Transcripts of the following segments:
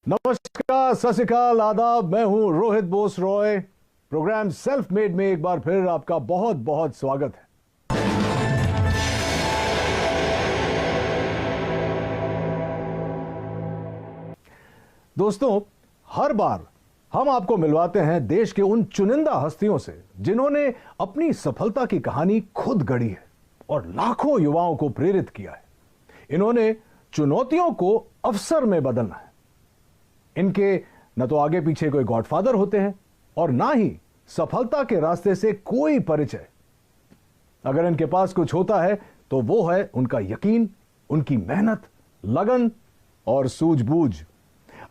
नमस्कार, सत श्री अकाल, आदाब। मैं हूं Rohit Bose Roy. Program self made में एक बार फिर आपका बहुत बहुत स्वागत है। दोस्तों, हर बार हम आपको मिलवाते हैं देश के उन चुनिंदा हस्तियों से जिन्होंने अपनी सफलता की कहानी खुद गढ़ी है और लाखों युवाओं को प्रेरित किया है। इन्होंने चुनौतियों को अवसर में बदलना है। इनके न तो आगे पीछे कोई गॉडफादर होते हैं और ना ही सफलता के रास्ते से कोई परिचय। अगर इनके पास कुछ होता है तो वो है उनका यकीन, उनकी मेहनत, लगन और सूझबूझ।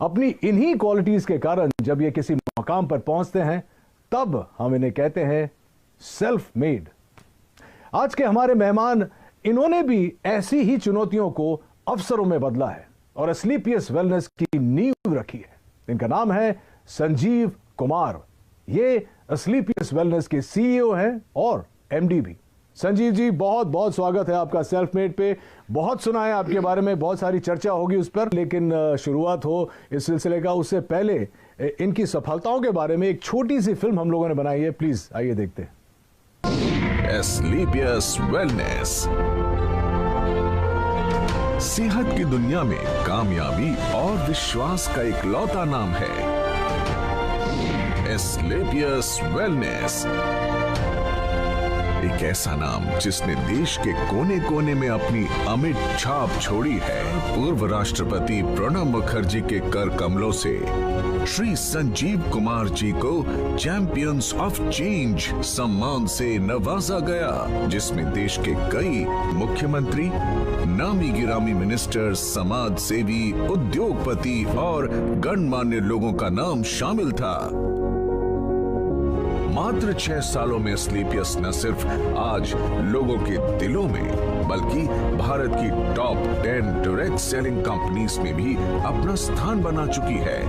अपनी इन्हीं क्वालिटीज के कारण जब ये किसी मकाम पर पहुंचते हैं तब हम इन्हें कहते हैं सेल्फ मेड। आज के हमारे मेहमान, इन्होंने भी ऐसी ही चुनौतियों को अवसरों में बदला है और एस्क्लेपियस वेलनेस की नींव रखी है। इनका नाम है संजीव कुमार। ये एस्क्लेपियस वेलनेस के सीईओ हैं और एमडी भी। संजीव जी, बहुत बहुत स्वागत है आपका सेल्फ मेड पे। बहुत सुना है आपके बारे में, बहुत सारी चर्चा होगी उस पर, लेकिन शुरुआत हो इस सिलसिले का उससे पहले इनकी सफलताओं के बारे में एक छोटी सी फिल्म हम लोगों ने बनाई है। प्लीज आइए देखते हैं। एस्क्लेपियस वेलनेस सेहत की दुनिया में कामयाबी और विश्वास का इकलौता नाम है। एस्क्लेपियस वेलनेस, एक ऐसा नाम जिसने देश के कोने कोने में अपनी अमिट छाप छोड़ी है। पूर्व राष्ट्रपति प्रणब मुखर्जी के कर कमलों से श्री संजीव कुमार जी को चैंपियंस ऑफ चेंज सम्मान से नवाजा गया, जिसमें देश के कई मुख्यमंत्री, नामी गिरामी मिनिस्टर, समाज सेवी, उद्योगपति और गणमान्य लोगों का नाम शामिल था। मात्र 6 सालों में एस्क्लेपियस न सिर्फ आज लोगों के दिलों में बल्कि भारत की टॉप 10 डायरेक्ट सेलिंग कंपनीज में भी अपना स्थान बना चुकी है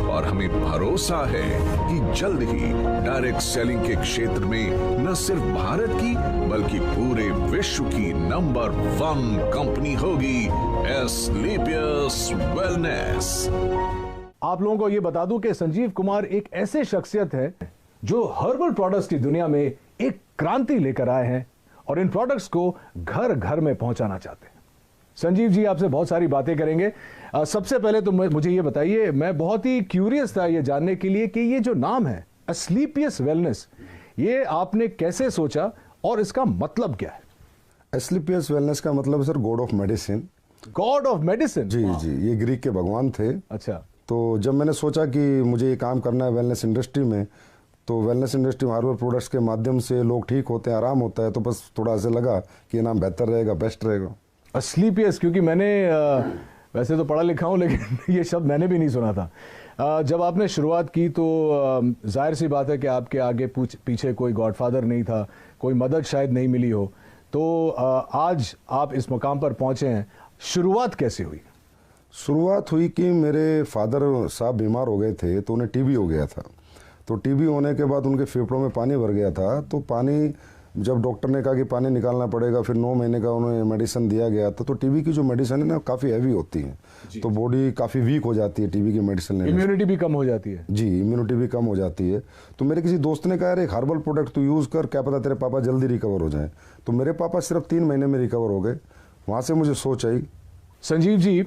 और हमें भरोसा है कि जल्द ही डायरेक्ट सेलिंग के क्षेत्र में न सिर्फ भारत की बल्कि पूरे विश्व की नंबर 1 कंपनी होगी एस्क्लेपियस वेलनेस। आप लोगों को यह बता दूं कि संजीव कुमार एक ऐसे शख्सियत है जो हर्बल प्रोडक्ट्स की दुनिया में एक क्रांति लेकर आए हैं और इन प्रोडक्ट्स को घर घर में पहुंचाना चाहते हैं। संजीव जी, आपसे बहुत सारी बातें करेंगे। सबसे पहले तो मुझे ये बताइए, मैं बहुत ही क्यूरियस था ये जानने के लिए कि ये जो नाम है एस्क्लेपियस वेलनेस, ये आपने कैसे सोचा और इसका मतलब क्या है? एस्क्लेपियस वेलनेस का मतलब sir god of medicine. God of medicine? जी जी, ये ग्रीक के भगवान थे। अच्छा। तो जब मैंने सोचा कि मुझे ये काम करना है वेलनेस इंडस्ट्री में, तो वेलनेस इंडस्ट्री में हर्बल प्रोडक्ट्स के माध्यम से लोग ठीक होते हैं, आराम होता है, तो बस थोड़ा ऐसे लगा कि ये नाम बेहतर रहेगा, बेस्ट रहेगा एस्क्लेपियस। क्योंकि मैंने वैसे तो पढ़ा लिखा हूँ लेकिन ये शब्द मैंने भी नहीं सुना था। जब आपने शुरुआत की तो जाहिर सी बात है कि आपके आगे पीछे कोई गॉडफादर नहीं था, कोई मदद शायद नहीं मिली हो, तो आज आप इस मुकाम पर पहुंचे हैं। शुरुआत कैसे हुई? शुरुआत हुई कि मेरे फादर साहब बीमार हो गए थे, तो उन्हें टीबी हो गया था। तो टीबी होने के बाद उनके फेफड़ों में पानी भर गया था। तो पानी, जब डॉक्टर ने कहा कि पानी निकालना पड़ेगा, फिर 9 महीने का उन्हें मेडिसिन दिया गया था। तो टीबी की जो मेडिसिन है ना, काफ़ी हैवी होती है, तो बॉडी काफ़ी वीक हो जाती है टीबी की मेडिसिन लेने से। इम्यूनिटी भी कम हो जाती है। जी, इम्यूनिटी भी कम हो जाती है। तो मेरे किसी दोस्त ने कहा, अरे एक हर्बल प्रोडक्ट तू यूज़ कर, क्या पता तेरे पापा जल्दी रिकवर हो जाए। तो मेरे पापा सिर्फ 3 महीने में रिकवर हो गए। वहाँ से मुझे सोच आई। संजीव जी,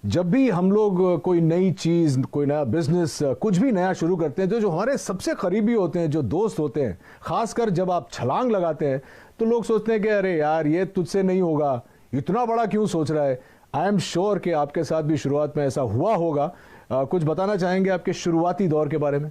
जब भी हम लोग कोई नई चीज, कोई नया बिजनेस, कुछ भी नया शुरू करते हैं, तो जो हमारे सबसे करीबी होते हैं, जो दोस्त होते हैं, खासकर जब आप छलांग लगाते हैं तो लोग सोचते हैं कि अरे यार ये तुझसे नहीं होगा, इतना बड़ा क्यों सोच रहा है। आई एम श्योर कि आपके साथ भी शुरुआत में ऐसा हुआ होगा। कुछ बताना चाहेंगे आपके शुरुआती दौर के बारे में?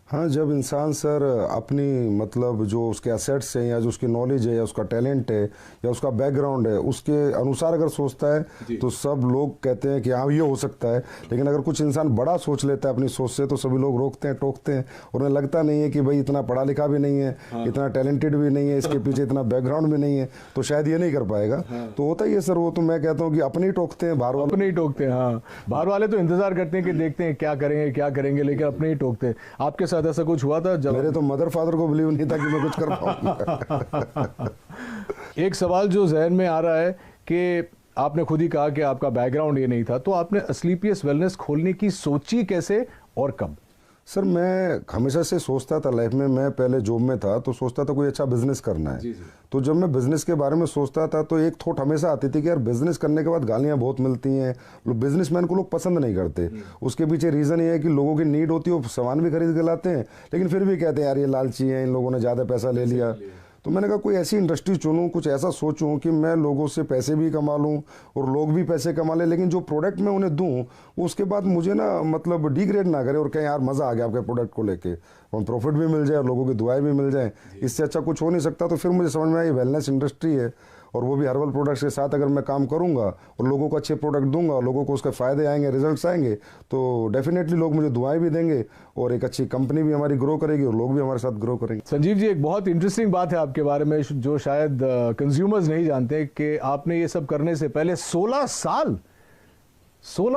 हाँ, जब इंसान सर अपनी मतलब जो उसके एसेट्स हैं या जो उसकी नॉलेज है या उसका टैलेंट है या उसका बैकग्राउंड है, उसके अनुसार अगर सोचता है तो सब लोग कहते हैं कि हाँ ये हो सकता है। लेकिन अगर कुछ इंसान बड़ा सोच लेता है अपनी सोच से, तो सभी लोग रोकते हैं, टोकते हैं और उन्हें लगता नहीं है कि भाई इतना पढ़ा लिखा भी नहीं है, इतना टैलेंटेड भी नहीं है, इसके पीछे इतना बैकग्राउंड भी नहीं है, तो शायद ये नहीं कर पाएगा। तो होता ही है सर, वो तो मैं कहता हूँ कि अपने ही टोकते हैं, बाहर वाले अपने ही टोकते हैं। हाँ, बाहर वाले तो इंतजार करते हैं कि देखते हैं क्या करेंगे क्या करेंगे, लेकिन अपने ही टोकते हैं। आपके साथ ऐसा कुछ हुआ था? जब मेरे तो मदर फादर को बिलीव नहीं था कि मैं कुछ कर पाऊंगा। एक सवाल जो जहन में आ रहा है कि आपने खुद ही कहा कि आपका बैकग्राउंड ये नहीं था, तो आपने अस्क्लेपियस वेलनेस खोलने की सोची कैसे और कब? सर मैं हमेशा से सोचता था लाइफ में, मैं पहले जॉब में था तो सोचता था कोई अच्छा बिजनेस करना है। तो जब मैं बिजनेस के बारे में सोचता था तो एक थॉट हमेशा आती थी कि यार बिजनेस करने के बाद गालियां बहुत मिलती हैं, बिजनेसमैन को लोग पसंद नहीं करते। उसके पीछे रीज़न ये है कि लोगों की नीड होती है, वो सामान भी खरीद के लाते हैं लेकिन फिर भी कहते हैं यार ये लालची है, इन लोगों ने ज़्यादा पैसा ले लिया। तो मैंने कहा कोई ऐसी इंडस्ट्री चुनूं, कुछ ऐसा सोचूं कि मैं लोगों से पैसे भी कमा लूं और लोग भी पैसे कमा लें, लेकिन जो प्रोडक्ट मैं उन्हें दूं उसके बाद मुझे ना मतलब डिग्रेड ना करे और कहें यार मज़ा आ गया आपके प्रोडक्ट को लेके, और प्रॉफिट भी मिल जाए और लोगों की दुआएं भी मिल जाए, इससे अच्छा कुछ हो नहीं सकता। तो फिर मुझे समझ में आया ये वेलनेस इंडस्ट्री है और वो भी हर्बल प्रोडक्ट्स के साथ अगर मैं काम करूंगा और लोगों को अच्छे प्रोडक्ट दूंगा और लोगों को उसके फ़ायदे आएंगे, रिजल्ट्स आएंगे, तो डेफिनेटली लोग मुझे दुआएं भी देंगे और एक अच्छी कंपनी भी हमारी ग्रो करेगी और लोग भी हमारे साथ ग्रो करेंगे। संजीव जी, एक बहुत इंटरेस्टिंग बात है आपके बारे में जो शायद कंज्यूमर्स नहीं जानते कि आपने ये सब करने से पहले 16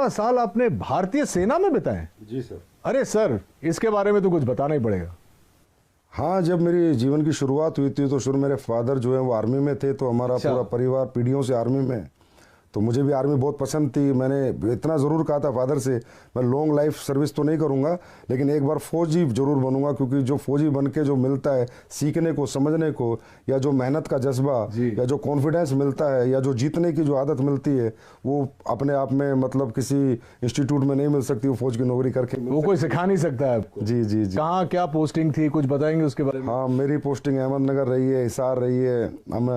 साल आपने भारतीय सेना में बिताए। जी सर। अरे सर, इसके बारे में तो कुछ बताना ही पड़ेगा। हाँ, जब मेरी जीवन की शुरुआत हुई थी तो शुरू मेरे फादर जो है वो आर्मी में थे, तो हमारा पूरा परिवार पीढ़ियों से आर्मी में, तो मुझे भी आर्मी बहुत पसंद थी। मैंने इतना ज़रूर कहा था फादर से मैं लॉन्ग लाइफ सर्विस तो नहीं करूँगा लेकिन एक बार फौजी ज़रूर बनूंगा, क्योंकि जो फौजी बन के जो मिलता है सीखने को, समझने को, या जो मेहनत का जज्बा या जो कॉन्फिडेंस मिलता है या जो जीतने की जो आदत मिलती है वो अपने आप में मतलब किसी इंस्टीट्यूट में नहीं मिल सकती, वो फौज की नौकरी करके वो कोई सिखा नहीं सकता है आपको। जी जी जी। कहाँ क्या पोस्टिंग थी, कुछ बताएंगे उसके बारे में? हाँ, मेरी पोस्टिंग अहमदनगर रही है, हिसार रही है, हम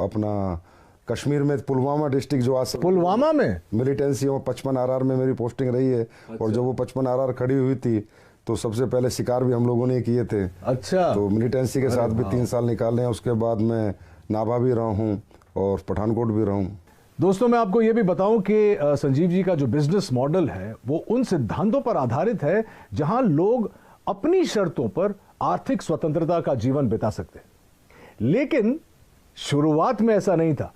अपना कश्मीर में पुलवामा डिस्ट्रिक्ट जो आज पुलवामा में मिलिटेंसी में 55 RR में मेरी पोस्टिंग रही है। और जब वो 55 RR खड़ी हुई थी तो सबसे पहले शिकार भी हम लोगों ने किए थे। अच्छा। तो मिलिटेंसी के साथ भी 3 साल निकाले हैं। उसके बाद मैं नाभा भी रहा हूँ और पठानकोट भी रहा हूँ। दोस्तों, मैं आपको ये भी बताऊं कि संजीव जी का जो बिजनेस मॉडल है वो उन सिद्धांतों पर आधारित है जहां लोग अपनी शर्तों पर आर्थिक स्वतंत्रता का जीवन बिता सकते हैं। लेकिन शुरुआत में ऐसा नहीं था।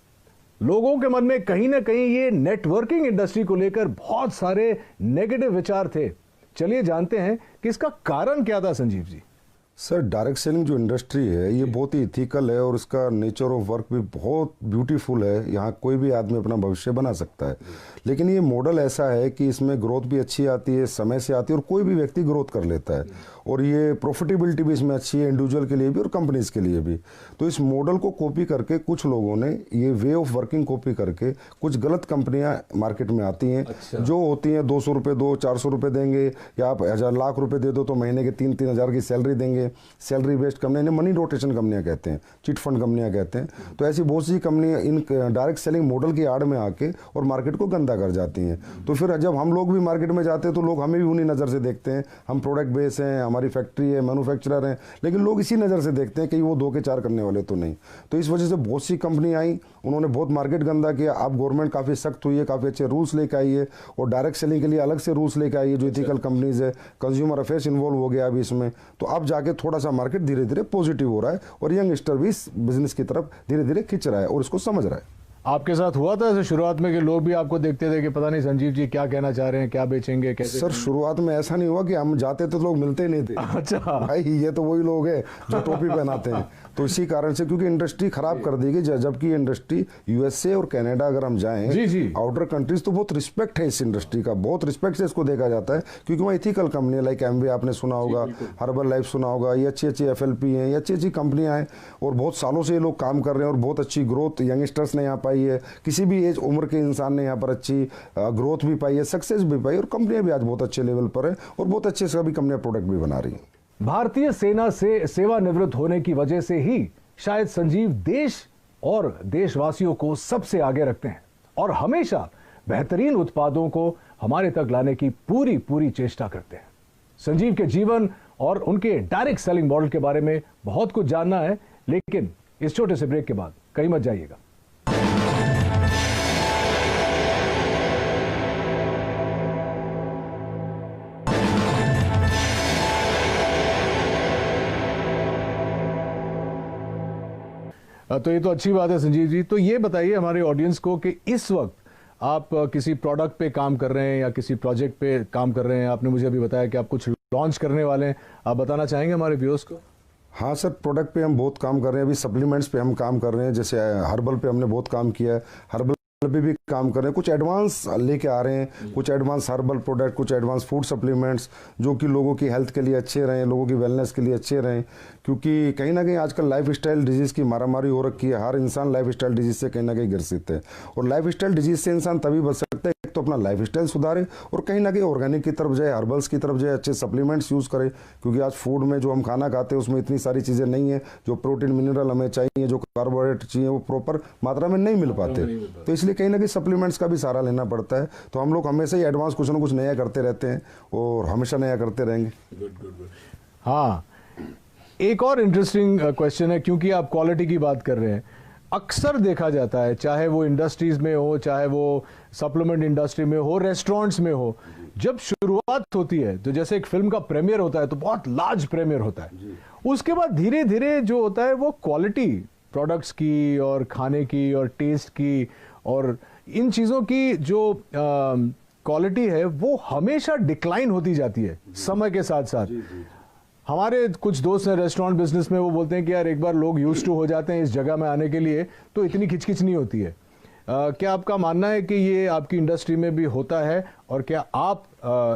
लोगों के मन में कहीं ना कहीं ये नेटवर्किंग इंडस्ट्री को लेकर बहुत सारे नेगेटिव विचार थे। चलिए जानते हैं कि इसका कारण क्या था Sanjeev ji. Sir, direct selling जो इंडस्ट्री है ये बहुत ही इथिकल है और इसका नेचर ऑफ वर्क भी बहुत ब्यूटीफुल है। यहाँ कोई भी आदमी अपना भविष्य बना सकता है, लेकिन ये मॉडल ऐसा है कि इसमें ग्रोथ भी अच्छी आती है, समय से आती है और कोई भी व्यक्ति ग्रोथ कर लेता है और ये प्रॉफिटेबिलिटी भी इसमें अच्छी है, इंडिविजुअल के लिए भी और कंपनीज के लिए भी। तो इस मॉडल को कॉपी करके कुछ लोगों ने ये वे ऑफ वर्किंग कॉपी करके कुछ गलत कंपनियां मार्केट में आती हैं। अच्छा। जो होती हैं 200 रुपये दो, 400 रुपये देंगे, या आप 1,000 लाख रुपए दे दो तो महीने के 3-3 हज़ार की सैलरी देंगे। सैलरी बेस्ड कंपनी, इन्हें मनी रोटेशन कंपनियां कहते हैं, चिट फंड कंपनियां कहते हैं। तो ऐसी बहुत सी कंपनियां इन डायरेक्ट सेलिंग मॉडल की आड़ में आके और मार्केट को गंदा कर जाती हैं। तो फिर जब हम लोग भी मार्केट में जाते हैं तो लोग हमें भी उन्हीं नज़र से देखते हैं। हम प्रोडक्ट बेस हैं, हमारी फैक्ट्री है, मैन्युफैक्चरर हैं, लेकिन लोग इसी नज़र से देखते हैं कि वो 2 के 4 करने वाले तो नहीं। तो इस वजह से बहुत सी कंपनी आई, उन्होंने बहुत मार्केट गंदा किया। अब गवर्नमेंट काफ़ी सख्त हुई है, काफ़ी अच्छे रूल्स लेकर आई है और डायरेक्ट सेलिंग के लिए अलग से रूल्स लेकर आई है। जो इथिकल कंपनीज है, कंज्यूमर अफेयर्स इन्वॉल्व हो गया अभी इसमें, तो अब जाके थोड़ा सा मार्केट धीरे धीरे पॉजिटिव हो रहा है और यंगस्टर भी इस बिजनेस की तरफ धीरे धीरे खिंच रहा है और इसको समझ रहा है। आपके साथ हुआ था ऐसे शुरुआत में कि लोग भी आपको देखते थे कि पता नहीं संजीव जी क्या कहना चाह रहे हैं, क्या बेचेंगे, कैसे? सर, शुरुआत में ऐसा नहीं हुआ कि हम जाते तो लोग मिलते ही नहीं थे। अच्छा भाई, ये तो वही लोग हैं जो टोपी पहनाते हैं। तो इसी कारण से, क्योंकि इंडस्ट्री खराब कर दी गई, जबकि इंडस्ट्री यूएसए और कनाडा अगर हम जाएं, जी। आउटर कंट्रीज, तो बहुत रिस्पेक्ट है इस इंडस्ट्री का, बहुत रिस्पेक्ट से इसको देखा जाता है, क्योंकि वहाँ इथिकल कंपनी लाइक एमवे आपने सुना होगा, हर्बल लाइफ सुना होगा, ये अच्छी अच्छी FLP हैं, ये अच्छी अच्छी कंपनियां हैं और बहुत सालों से ये लोग काम कर रहे हैं और बहुत अच्छी ग्रोथ यंगस्टर्स ने यहाँ पाई है। किसी भी एज उम्र के इंसान ने यहाँ पर अच्छी ग्रोथ भी पाई है, सक्सेस भी पाई और कंपनियां भी आज बहुत अच्छे लेवल पर है और बहुत अच्छे सभी कंपनियां प्रोडक्ट भी बना रही हैं। भारतीय सेना से सेवानिवृत्त होने की वजह से ही शायद संजीव देश और देशवासियों को सबसे आगे रखते हैं और हमेशा बेहतरीन उत्पादों को हमारे तक लाने की पूरी चेष्टा करते हैं। संजीव के जीवन और उनके डायरेक्ट सेलिंग मॉडल के बारे में बहुत कुछ जानना है, लेकिन इस छोटे से ब्रेक के बाद कहीं मत जाइएगा। तो ये तो अच्छी बात है संजीव जी। तो ये बताइए हमारे ऑडियंस को कि इस वक्त आप किसी प्रोडक्ट पे काम कर रहे हैं या किसी प्रोजेक्ट पे काम कर रहे हैं। आपने मुझे अभी बताया कि आप कुछ लॉन्च करने वाले हैं, आप बताना चाहेंगे हमारे व्यूअर्स को? हाँ सर, प्रोडक्ट पे हम बहुत काम कर रहे हैं। अभी सप्लीमेंट्स पे हम काम कर रहे हैं, जैसे हर्बल पे हमने बहुत काम किया है। हर्बल पे भी काम कर रहे हैं, कुछ एडवांस लेके आ रहे हैं, कुछ एडवांस हर्बल प्रोडक्ट, कुछ एडवांस फूड सप्लीमेंट्स जो कि लोगों की हेल्थ के लिए अच्छे रहें, लोगों की वेलनेस के लिए अच्छे रहें। क्योंकि कहीं ना कहीं आजकल लाइफ स्टाइल डिजीज़ की मारामारी हो रखी है, हर इंसान लाइफ स्टाइल डिजीज़ से कहीं ना कहीं ग्रसित है। और लाइफ स्टाइल डिजीज़ से इंसान तभी बच सकता है एक तो अपना लाइफ स्टाइल सुधारे और कहीं ना कहीं ऑर्गेनिक की तरफ जाए, हर्बल्स की तरफ जाए, अच्छे सप्लीमेंट्स यूज़ करे। क्योंकि आज फूड में जो हम खाना खाते हैं उसमें इतनी सारी चीज़ें नहीं है, जो प्रोटीन मिनरल हमें चाहिए, जो कार्बोहाइड्रेट चाहिए वो प्रॉपर मात्रा में नहीं मिल पाते। तो इसलिए कहीं ना कहीं सप्लीमेंट्स का भी सहारा लेना पड़ता है। तो हम लोग हमेशा ही एडवांस कुछ ना कुछ नया करते रहते हैं और हमेशा नया करते रहेंगे। हाँ, एक और इंटरेस्टिंग क्वेश्चन है, क्योंकि आप क्वालिटी की बात कर रहे हैं। अक्सर देखा जाता है, चाहे वो इंडस्ट्रीज में हो, चाहे वो सप्लीमेंट इंडस्ट्री में हो, रेस्टोरेंट्स में हो, जब शुरुआत होती है तो जैसे एक फिल्म का प्रीमियर होता है तो बहुत लार्ज प्रीमियर होता है, उसके बाद धीरे धीरे जो होता है वो क्वालिटी प्रोडक्ट्स की और खाने की और टेस्ट की और इन चीज़ों की जो क्वालिटी है वो हमेशा डिक्लाइन होती जाती है समय के साथ साथ। हमारे कुछ दोस्त हैं रेस्टोरेंट बिजनेस में, वो बोलते हैं कि यार एक बार लोग यूज्ड टू हो जाते हैं इस जगह में आने के लिए तो इतनी खिचखिच नहीं होती है। क्या आपका मानना है कि ये आपकी इंडस्ट्री में भी होता है और क्या आप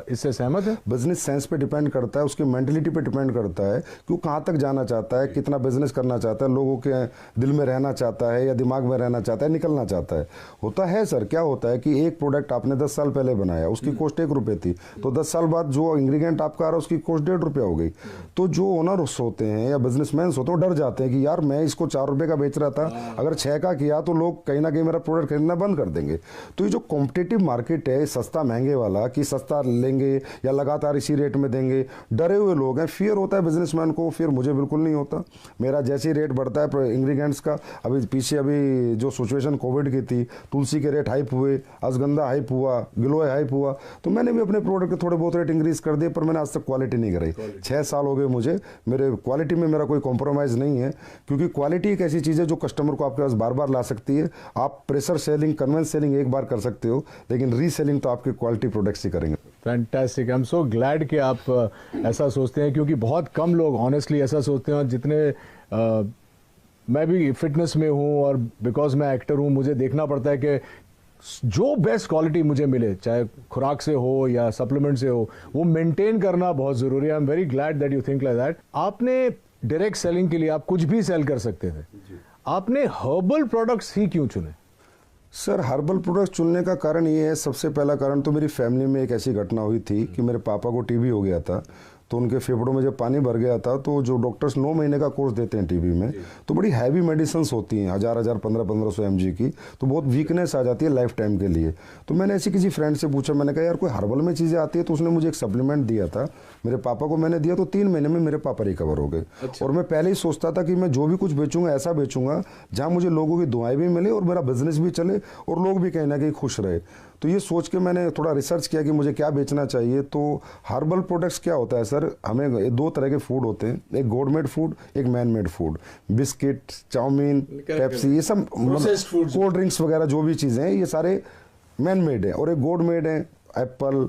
इससे सहमत हैं? बिजनेस सेंस पे डिपेंड करता है, उसकी मेंटलिटी पे डिपेंड करता है कि वो कहाँ तक जाना चाहता है, कितना बिजनेस करना चाहता है, लोगों के दिल में रहना चाहता है या दिमाग में रहना चाहता है, निकलना चाहता है। होता है सर, क्या होता है कि एक प्रोडक्ट आपने 10 साल पहले बनाया, उसकी कॉस्ट 1 रुपये थी, तो 10 साल बाद जो इंग्रेडिएंट आपका आ रहा है उसकी कॉस्ट 1.5 रुपया हो गई। तो जो ओनर्स होते हैं या बिजनेसमैन होते हैं वो डर जाते हैं कि यार मैं इसको 4 रुपये का बेच रहा था, अगर 6 का किया तो लोग कहीं ना कहीं मेरा प्रोडक्ट खरीदना बंद कर देंगे। तो ये जो कॉम्पिटिटिव मार्केट है सस्ता महंगे वाला, कि सस्ता लेंगे या लगातार इसी रेट में देंगे, डरे हुए लोग हैं। फियर होता है बिजनेसमैन को, फिर मुझे बिल्कुल नहीं होता। मेरा जैसे ही रेट बढ़ता है इंग्रेडिएंट्स का, अभी जो सिचुएशन कोविड की थी, तुलसी के रेट हाइप हुए, अश्वगंधा हाइप हुआ, गिलोय हाइप हुआ, तो मैंने भी अपने प्रोडक्ट के थोड़े बहुत रेट इंक्रीज कर दिए, पर मैंने आज तक क्वालिटी नहीं कराई। 6 साल हो गए मुझे, मेरे क्वालिटी में मेरा कोई कॉम्प्रोमाइज़ नहीं है। क्योंकि क्वालिटी एक ऐसी चीज़ है जो कस्टमर को आपके पास बार बार ला सकती है। आप प्रेशर सेलिंग, कन्वेंस सेलिंग एक बार कर सकते हो, लेकिन रीसेलिंग तो आपके क्वालिटी प्रोडक्ट्स ही करेंगे। Fantastic, I am so glad कि आप ऐसा सोचते हैं, क्योंकि बहुत कम लोग ऑनेस्टली ऐसा सोचते हैं। जितने मैं भी फिटनेस में हूँ और बिकॉज मैं एक्टर हूँ, मुझे देखना पड़ता है कि जो बेस्ट क्वालिटी मुझे मिले, चाहे खुराक से हो या सप्लीमेंट से हो, वो मेंटेन करना बहुत ज़रूरी है। I am very glad that you think like that. आपने डायरेक्ट सेलिंग के लिए आप कुछ भी सेल कर सकते थे, आपने हर्बल प्रोडक्ट्स ही क्यों चुने? सर, हर्बल प्रोडक्ट चुनने का कारण ये है, सबसे पहला कारण तो मेरी फैमिली में एक ऐसी घटना हुई थी कि मेरे पापा को टीबी हो गया था। तो उनके फेफड़ों में जब पानी भर गया था, तो जो डॉक्टर्स 9 महीने का कोर्स देते हैं टीबी में, तो बड़ी हैवी मेडिसिन होती हैं, 1000 1500 mg की, तो बहुत वीकनेस आ जाती है लाइफ टाइम के लिए। तो मैंने ऐसी किसी फ्रेंड से पूछा, मैंने कहा यार कोई हर्बल में चीज़ें आती है, तो उसने मुझे एक सप्लीमेंट दिया था, मेरे पापा को मैंने दिया, तो 3 महीने में मेरे पापा रिकवर हो गए। और मैं पहले ही सोचता था कि मैं जो भी कुछ बेचूंगा ऐसा बेचूंगा जहाँ मुझे लोगों की दुआएं भी मिले और मेरा बिजनेस भी चले और लोग भी कहीं ना कहीं खुश रहे। तो ये सोच के मैंने थोड़ा रिसर्च किया कि मुझे क्या बेचना चाहिए। तो हर्बल प्रोडक्ट्स क्या होता है सर, हमें 2 तरह के फूड होते हैं, एक गॉड मेड फूड, एक man made food. Biscuit, chowmein, Pepsi, ये सब कोल्ड ड्रिंक्स वगैरह जो भी चीज़ें हैं ये सारे मैन मेड है। और एक गॉड मेड है, एप्पल,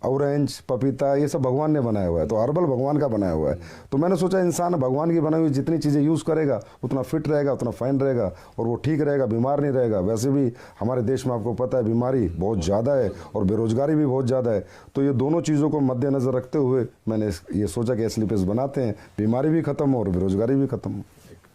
ऑरेंज, पपीता, ये सब भगवान ने बनाया हुआ है। तो हर्बल भगवान का बनाया हुआ है। तो मैंने सोचा इंसान भगवान की बनाई हुई जितनी चीज़ें यूज़ करेगा उतना फिट रहेगा, उतना फाइन रहेगा और वो ठीक रहेगा, बीमार नहीं रहेगा। वैसे भी हमारे देश में आपको पता है बीमारी बहुत ज़्यादा है और बेरोजगारी भी बहुत ज़्यादा है। तो ये दोनों चीज़ों को मद्देनज़र रखते हुए मैंने ये सोचा कि एस्लीपियस बनाते हैं, बीमारी भी खत्म हो और बेरोजगारी भी खत्म हो।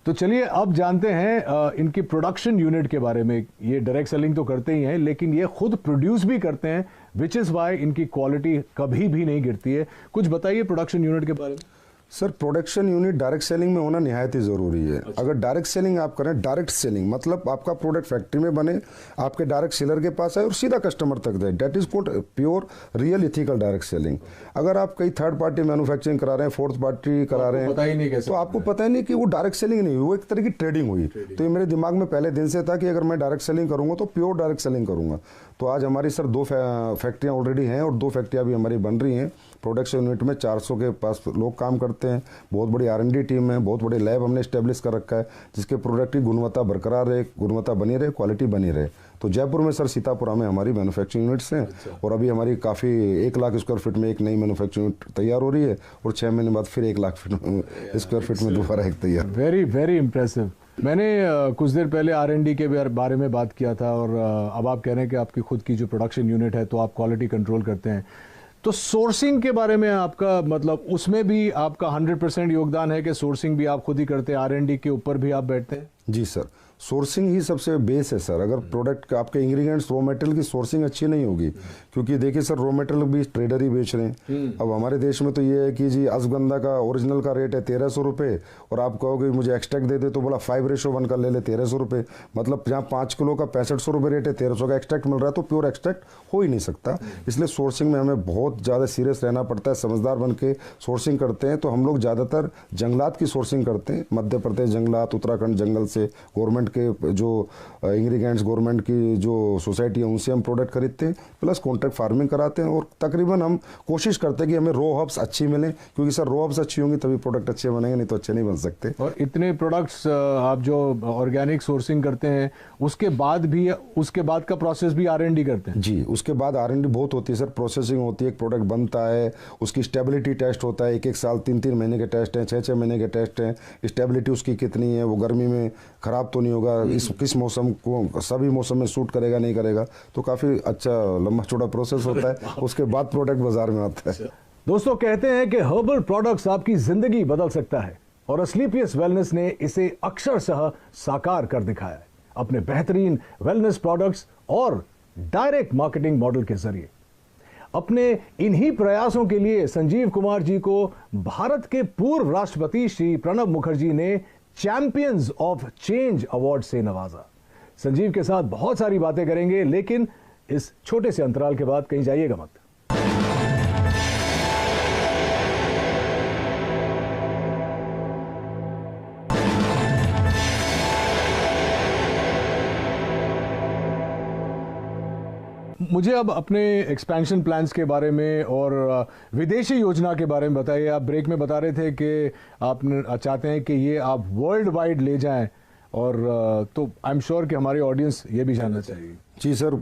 तो चलिए अब जानते हैं इनकी प्रोडक्शन यूनिट के बारे में। ये डायरेक्ट सेलिंग तो करते ही हैं, लेकिन ये खुद प्रोड्यूस भी करते हैं, विच इज़ वाई इनकी क्वालिटी कभी भी नहीं गिरती है। कुछ बताइए प्रोडक्शन यूनिट के बारे में। Sir, production unit direct selling में होना निहायत ही ज़रूरी है। अगर डायरेक्ट सेलिंग आप करें, डायरेक्ट सेलिंग मतलब आपका प्रोडक्ट फैक्ट्री में बने, आपके डायरेक्ट सेलर के पास आए और सीधा कस्टमर तक जाए, that is called pure real ethical direct selling. अगर आप कई थर्ड पार्टी मैन्युफैक्चरिंग करा रहे हैं, फोर्थ पार्टी करा रहे हैं, तो आपको पता ही नहीं कि वो डायरेक्ट सेलिंग नहीं हुई, वो एक तरह की ट्रेडिंग हुई। तो ये मेरे दिमाग में पहले दिन से था कि अगर मैं डायरेक्ट सेलिंग करूँगा तो प्योर डायरेक्ट सेलिंग करूँगा। तो आज हमारी सर 2 फैक्ट्रियाँ ऑलरेडी हैं और 2 फैक्ट्रियाँ भी हमारी बन रही हैं। प्रोडक्शन यूनिट में 400 के पास लोग काम करते हैं। बहुत बड़ी R&D टीम है, बहुत बड़े लैब हमने इस्टेब्लिश कर रखा है जिसके प्रोडक्ट की गुणवत्ता बरकरार रहे, गुणवत्ता बनी रहे, क्वालिटी बनी रहे। तो जयपुर में सर सीतापुरा में हमारी मैन्युफैक्चरिंग यूनिट्स हैं। और अभी हमारी काफ़ी 1 लाख स्क्वायर फीट में एक नई मैन्युफैक्चरिंग यूनिट तैयार हो रही है और 6 महीने बाद फिर 1 लाख स्क्वायर फीट में दोबारा एक तैयार। Very very impressive. मैंने कुछ देर पहले R&D के बारे में बात किया था और अब आप कह रहे हैं कि आपकी खुद की जो प्रोडक्शन यूनिट है तो आप क्वालिटी कंट्रोल करते हैं, तो सोर्सिंग के बारे में आपका मतलब उसमें भी आपका 100% योगदान है कि सोर्सिंग भी आप खुद ही करते हैं, R&D के ऊपर भी आप बैठते हैं? जी सर, सोर्सिंग ही सबसे बेस है सर। अगर प्रोडक्ट आपके इंग्रेडिएंट्स रॉ मटेरियल की सोर्सिंग अच्छी नहीं होगी, क्योंकि देखिए सर रॉ मटेरियल भी ट्रेडर ही बेच रहे हैं। अब हमारे देश में तो ये है कि जी अश्वगंधा का ओरिजिनल का रेट है 1300 रुपये और आप कहोगे मुझे एक्सट्रैक्ट दे दे तो बोला 5:1 का ले ले 1300 रुपये, मतलब जहाँ 5 किलो का 6500 रुपये रेट है 1300 का एक्सट्रैक्ट मिल रहा है, तो प्योर एक्सट्रैक्ट हो ही नहीं सकता। इसलिए सोर्सिंग में हमें बहुत ज़्यादा सीरियस रहना पड़ता है, समझदार बन के सोर्सिंग करते हैं। तो हम लोग ज़्यादातर जंगलात की सोर्सिंग करते हैं, मध्य प्रदेश जंगलात, उत्तराखंड जंगल से, गवर्नमेंट के जो इंग्रेडिएंट्स गवर्नमेंट की जो सोसाइटी है उनसे हम प्रोडक्ट खरीदते हैं, प्लस कॉन्ट्रैक्ट फार्मिंग कराते हैं। और तकरीबन हम कोशिश करते हैं कि हमें रॉ हर्ब्स अच्छी मिलें, क्योंकि सर रॉ हर्ब्स अच्छी होंगी तभी प्रोडक्ट अच्छे बनेंगे, नहीं तो अच्छे नहीं बन सकते। और इतने प्रोडक्ट्स आप जो ऑर्गेनिक सोर्सिंग करते हैं उसके बाद का प्रोसेस भी R&D करते हैं? जी, उसके बाद R&D बहुत होती है सर, प्रोसेसिंग होती है, एक प्रोडक्ट बनता है, उसकी स्टेबिलिटी टेस्ट होता है, 1-1 साल 3-3 महीने के टेस्ट हैं, 6-6 महीने के टेस्ट हैं, स्टेबिलिटी उसकी कितनी है, वो गर्मी में ख़राब तो नहीं होगा, किस मौसम को सभी मौसम में सूट करेगा नहीं करेगा, तो काफ़ी अच्छा लंबा चौड़ा प्रोसेस होता है। उसके बाद प्रोडक्ट बाजार में आता है। दोस्तों, कहते हैं कि हर्बल प्रोडक्ट्स आपकी जिंदगी बदल सकता है और असलीपियस वेलनेस ने इसे अक्षरशः साकार कर दिखाया है अपने बेहतरीन वेलनेस प्रोडक्ट्स और डायरेक्ट मार्केटिंग मॉडल के जरिए। अपने इन्हीं प्रयासों के लिए संजीव कुमार जी को भारत के पूर्व राष्ट्रपति श्री प्रणब मुखर्जी ने चैंपियंस ऑफ चेंज अवार्ड से नवाजा। संजीव के साथ बहुत सारी बातें करेंगे, लेकिन इस छोटे से अंतराल के बाद कहीं जाइएगा मत। मुझे अब अपने एक्सपेंशन प्लान्स के बारे में और विदेशी योजना के बारे में बताइए। आप ब्रेक में बता रहे थे कि आप चाहते हैं कि ये आप वर्ल्ड वाइड ले जाएं, और तो आई एम श्योर कि हमारी ऑडियंस ये भी जानना चाहिए। जी सर,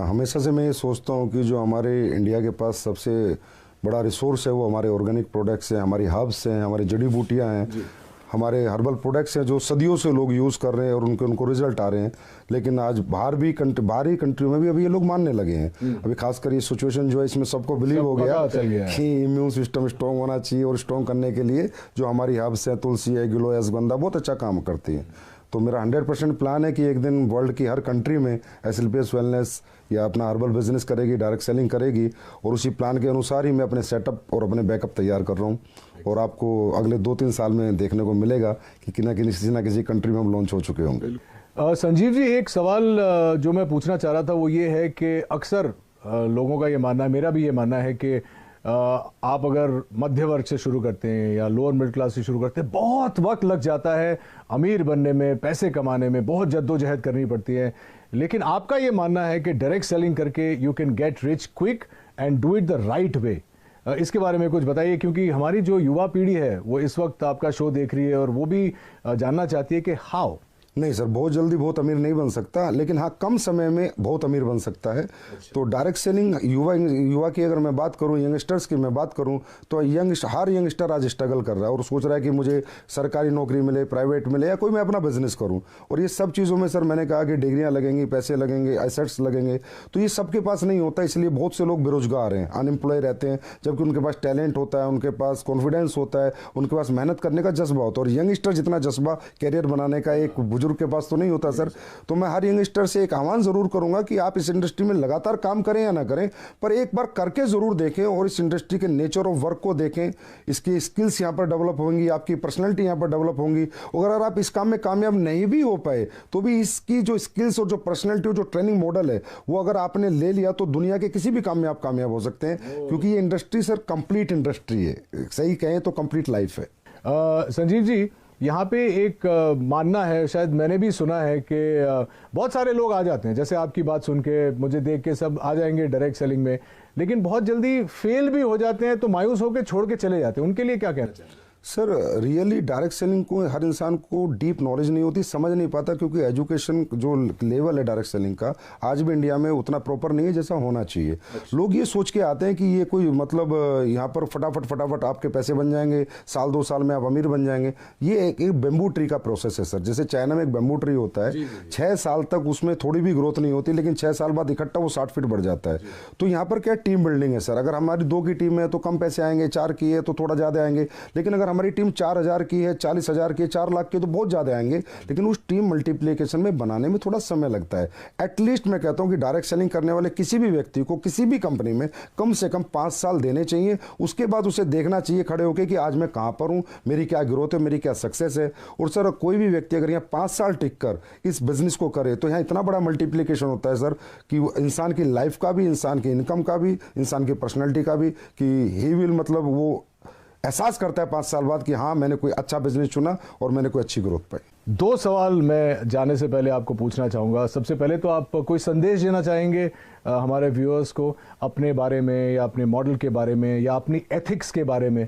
हमेशा से मैं ये सोचता हूँ कि जो हमारे इंडिया के पास सबसे बड़ा रिसोर्स है वो हमारे ऑर्गेनिक प्रोडक्ट्स हैं, हमारी हर्ब्स हैं, हमारी जड़ी बूटियाँ हैं, हमारे हर्बल प्रोडक्ट्स हैं जो सदियों से लोग यूज़ कर रहे हैं और उनको रिजल्ट आ रहे हैं। लेकिन आज बाहरी कंट्रियों में भी अभी ये लोग मानने लगे हैं। अभी खासकर ये सिचुएशन जो है इसमें सबको बिलीव हो गया कि इम्यून सिस्टम स्ट्रॉन्ग होना चाहिए, और स्ट्रॉन्ग करने के लिए जो हमारी हर्ब्स हैं, तुलसी है, गिलोय, अश्वगंधा बहुत अच्छा काम करती है। तो मेरा 100% प्लान है कि एक दिन वर्ल्ड की हर कंट्री में एसएलपीएस वेलनेस या अपना हर्बल बिजनेस करेगी, डायरेक्ट सेलिंग करेगी, और उसी प्लान के अनुसार ही मैं अपने सेटअप और अपने बैकअप तैयार कर रहा हूँ। और आपको अगले 2-3 साल में देखने को मिलेगा कि किसी ना किसी कंट्री में हम लॉन्च हो चुके होंगे। संजीव जी, एक सवाल जो मैं पूछना चाह रहा था वो ये है कि अक्सर लोगों का ये मानना है, मेरा भी ये मानना है कि आप अगर मध्य वर्ग से शुरू करते हैं या लोअर मिडिल क्लास से शुरू करते हैं, बहुत वक्त लग जाता है अमीर बनने में, पैसे कमाने में, बहुत जद्दोजहद करनी पड़ती है। लेकिन आपका ये मानना है कि डायरेक्ट सेलिंग करके you can get rich quick and do it the right way. इसके बारे में कुछ बताइए, क्योंकि हमारी जो युवा पीढ़ी है वो इस वक्त आपका शो देख रही है और वो भी जानना चाहती है कि हाउ। नहीं सर, बहुत जल्दी बहुत अमीर नहीं बन सकता, लेकिन हाँ कम समय में बहुत अमीर बन सकता है। तो डायरेक्ट सेलिंग युवा की अगर मैं बात करूँ, यंगस्टर्स की मैं बात करूँ, तो हर यंगस्टर आज स्ट्रगल कर रहा है और सोच रहा है कि मुझे सरकारी नौकरी मिले, प्राइवेट मिले, या कोई मैं अपना बिजनेस करूँ। और ये सब चीज़ों में सर मैंने कहा कि डिग्रियाँ लगेंगी, पैसे लगेंगे, एसेट्स लगेंगे, तो ये सबके पास नहीं होता। इसलिए बहुत से लोग बेरोजगार हैं, अनएम्प्लॉय रहते हैं, जबकि उनके पास टैलेंट होता है, उनके पास कॉन्फिडेंस होता है, उनके पास मेहनत करने का जज्बा होता है। और यंगस्टर जितना जज्बा कैरियर बनाने का एक बुजुर्ग के पास तो नहीं होता सर। तो मैं हर यंगस्टर से एक आह्वान जरूर करूंगा कि आप इस इंडस्ट्री में लगातार काम करें या ना करें, पर एक बार करके जरूर देखें और इस इंडस्ट्री के नेचर ऑफ वर्क को देखें। इसकी स्किल्स यहाँ पर डेवलप होंगी, आपकी पर्सनैलिटी यहाँ पर डेवलप होंगी। अगर आप इस काम में कामयाब नहीं भी हो पाए तो भी इसकी जो स्किल्स और जो पर्सनैलिटी और जो ट्रेनिंग मॉडल है वो अगर आपने ले लिया तो दुनिया के किसी भी काम में आप कामयाब हो सकते हैं, क्योंकि ये इंडस्ट्री सर कंप्लीट इंडस्ट्री है, सही कहें तो कंप्लीट लाइफ है। संजीव जी, यहाँ पे एक मानना है, शायद मैंने भी सुना है कि बहुत सारे लोग आ जाते हैं, जैसे आपकी बात सुन के मुझे देख के सब आ जाएंगे डायरेक्ट सेलिंग में, लेकिन बहुत जल्दी फेल भी हो जाते हैं तो मायूस होकर छोड़ के चले जाते हैं। उनके लिए क्या कहना चाहिए? सर रियली डायरेक्ट सेलिंग को हर इंसान को डीप नॉलेज नहीं होती, समझ नहीं पाता, क्योंकि एजुकेशन जो लेवल है डायरेक्ट सेलिंग का आज भी इंडिया में उतना प्रॉपर नहीं है जैसा होना चाहिए। लोग ये सोच के आते हैं कि ये कोई मतलब यहाँ पर फटाफट आपके पैसे बन जाएंगे, साल 2 साल में आप अमीर बन जाएंगे। ये एक बेम्बू ट्री का प्रोसेस है सर। जैसे चाइना में एक बेम्बू ट्री होता है, 6 साल तक उसमें थोड़ी भी ग्रोथ नहीं होती, लेकिन 6 साल बाद इकट्ठा वो 60 फीट बढ़ जाता है। तो यहाँ पर क्या टीम बिल्डिंग है सर। अगर हमारी 2 की टीम है तो कम पैसे आएंगे, 4 की है तो थोड़ा ज़्यादा आएंगे, लेकिन अगर हमारी टीम 4000 की है, 40,000 की है, 4 लाख की, तो बहुत ज़्यादा आएंगे। लेकिन उस टीम मल्टीप्लिकेशन में बनाने में थोड़ा समय लगता है। एटलीस्ट मैं कहता हूँ कि डायरेक्ट सेलिंग करने वाले किसी भी व्यक्ति को किसी भी कंपनी में कम से कम 5 साल देने चाहिए। उसके बाद उसे देखना चाहिए खड़े होकर कि आज मैं कहाँ पर हूँ, मेरी क्या ग्रोथ है, मेरी क्या सक्सेस है। और सर कोई भी व्यक्ति अगर यहाँ 5 साल टिक कर इस बिजनेस को करे तो यहाँ इतना बड़ा मल्टीप्लिकेशन होता है सर कि इंसान की लाइफ का भी, इंसान की इनकम का भी, इंसान की पर्सनैलिटी का भी, कि ही विल मतलब वो एहसास करता है 5 साल बाद कि हाँ मैंने कोई अच्छा बिजनेस चुना और मैंने कोई अच्छी ग्रोथ पाई। 2 सवाल मैं जाने से पहले आपको पूछना चाहूँगा। सबसे पहले तो आप कोई संदेश देना चाहेंगे हमारे व्यूअर्स को अपने बारे में, या अपने मॉडल के बारे में, या अपनी एथिक्स के बारे में?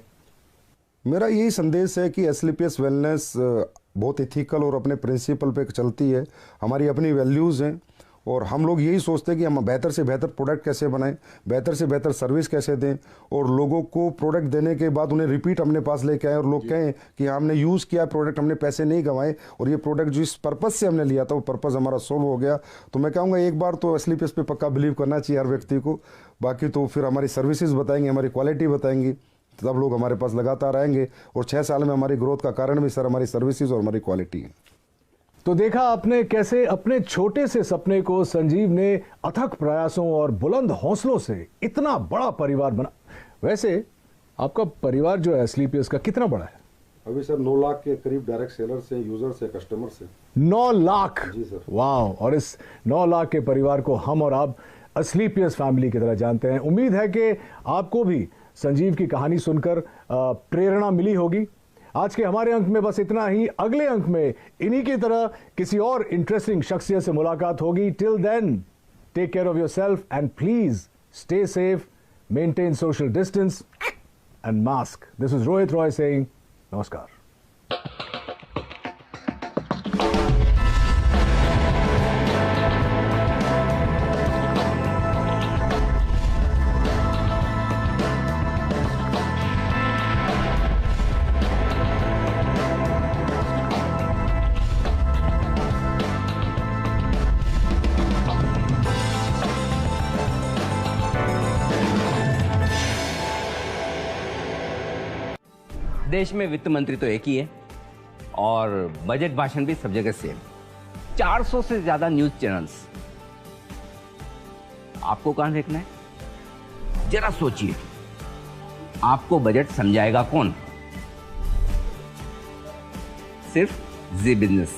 मेरा यही संदेश है कि एसलीपीएस वेलनेस बहुत एथिकल और अपने प्रिंसिपल पे चलती है। हमारी अपनी वैल्यूज़ हैं और हम लोग यही सोचते हैं कि हम बेहतर से बेहतर प्रोडक्ट कैसे बनाएं, बेहतर से बेहतर सर्विस कैसे दें, और लोगों को प्रोडक्ट देने के बाद उन्हें रिपीट अपने पास लेके आए और लोग कहें कि हमने यूज़ किया प्रोडक्ट, हमने पैसे नहीं गंवाए, और ये प्रोडक्ट जो इस पर्पज़ से हमने लिया था वो पर्पज़ हमारा सोल्व हो गया। तो मैं कहूँगा एक बार तो एसलीपीएस पे पक्का बिलीव करना चाहिए हर व्यक्ति को। बाकी तो फिर हमारी सर्विसेज बताएंगे, हमारी क्वालिटी बताएंगी, तब लोग हमारे पास लगातार आएंगे। और 6 साल में हमारी ग्रोथ का कारण भी सर हमारी सर्विसेज और हमारी क्वालिटी है। तो देखा आपने कैसे अपने छोटे से सपने को संजीव ने अथक प्रयासों और बुलंद हौसलों से इतना बड़ा परिवार बना। वैसे आपका परिवार जो है एसलीपीएस का कितना बड़ा है? अभी सर 9 लाख के करीब डायरेक्ट सेलर से, यूजर से, कस्टमर से। 9 लाख? जी सर। वाह। और इस 9 लाख के परिवार को हम और आप एसलीपीएस फैमिली की तरह जानते हैं। उम्मीद है कि आपको भी संजीव की कहानी सुनकर प्रेरणा मिली होगी। आज के हमारे अंक में बस इतना ही। अगले अंक में इन्हीं की तरह किसी और इंटरेस्टिंग शख्सियत से मुलाकात होगी। Till then take care of yourself and please stay safe, maintain social distance and mask. This is Rohit Roy saying नमस्कार। देश में वित्त मंत्री तो एक ही है और बजट भाषण भी सब जगह सेम। 400 से ज्यादा न्यूज चैनल्स। आपको कहां देखना है? जरा सोचिए, आपको बजट समझाएगा कौन? सिर्फ जी बिजनेस।